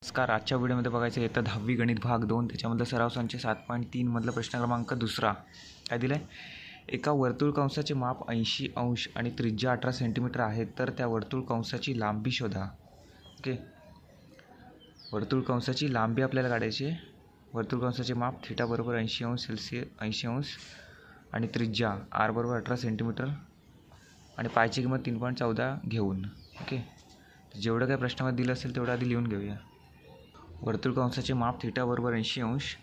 नमस्कार. आजच्या व्हिडिओमध्ये बघायचं येतं 10वी गणित भाग 2 त्याच्यामधलं सराव संच 7.3 मधलं प्रश्न क्रमांक दुसरा. काय दिलं आहे? एका वर्तुळ कंसाचे माप 80 अंश आणि त्रिज्या 18 सेंटीमीटर आहे, तर त्या वर्तुळ कंसाची लांबी शोधा. ओके, वर्तुळ कंसाची लांबी आपल्याला काढायची. वर्तुळ कंसाचे माप थीटा बरोबर 80 अंश सेल्सिअस 80 अंश आणि त्रिज्या आर बरोबर 18 सेंटीमीटर आणि पायची किंमत 3.14 घेऊन. ओके, जेवढं काही प्रश्नामध्ये दिलं असेल तेवढं आधी लिहून घेऊया. वर्तुळ कंसाचे माप थीटा बरोबर 80 अंश,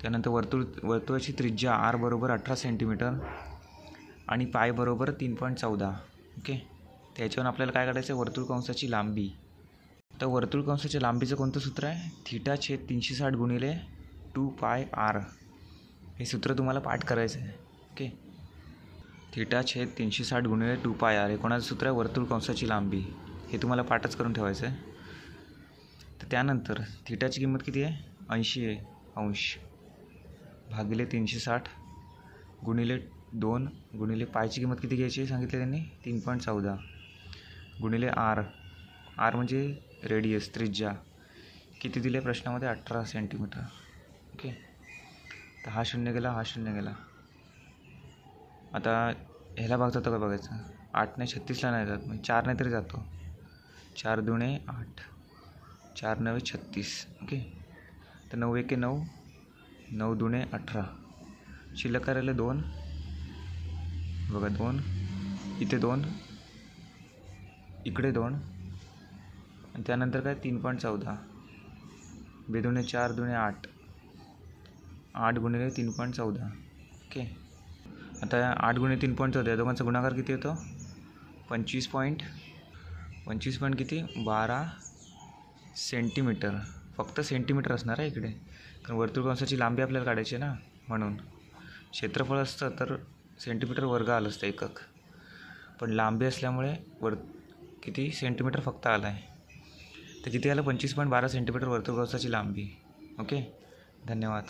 त्यानंतर वर्तुळाची त्रिज्या आर बरोबर 18 सेंटीमीटर आणि पाय बरोबर 3.14. ओके, त्याच्यावरून आपल्याला काय काढायचं? वर्तुळ कंसाची लांबी. तर वर्तुळ कंसाच्या लांबीचं कोणतं सूत्र आहे? थीटा छेद 360 गुणिले 2 पाय आर. हे सूत्र तुम्हाला पाठ करायचं आहे. ओके, थीटा छेद 360 गुणिले 2 पाय आर हे कोणाचं सूत्र आहे? वर्तुळ कंसाची लांबी. हे तुम्हाला पाठच करून ठेवायचं आहे. तर त्यानंतर थीटाची किंमत किती आहे? 80 अंश भागिले 360 गुणिले 2 गुणिले पायची किंमत किती घ्यायची आहे सांगितले त्यांनी? 3.14 गुणिले आर. आर म्हणजे रेडियस, त्रिज्या. किती दिले प्रश्नामध्ये? 18 सेंटीमीटर. ओके, तर हा शून्य गेला, हा शून्य गेला. आता ह्याला भाग जातो का बघायचं. 8ने 36ला नाही जात, म्हणजे 4 नाही तरी जातो. 4 दुणे 8, 4 9 36. ओके, तर 9 1 9, 9 दुणे 18. शिल्लक करायला 2, बघा 2, इथे 2, इकडे 2 आणि त्यानंतर काय? 3.14. बेदुणे 4 दुणे 8, 8 गुणिले 3.14. ओके, आता 8 गुणिले 3.14 या दोघांचा गुणाकार किती होतो? 25 पॉईंट किती? 12 सेंटीमीटर. फक्त सेंटीमीटर असणार आहे इकडे, कारण वर्तुळ कंसाची लांबी आपल्याला काढायची आहे ना, म्हणून. क्षेत्रफळ असतं तर सेंटीमीटर वर्ग आलं असतं एकक, पण लांबी असल्यामुळे किती सेंटीमीटर फक्त आला आहे. तर किती आलं? 25.12 सेंटीमीटर वर्तुळ कंसाची लांबी. ओके, धन्यवाद.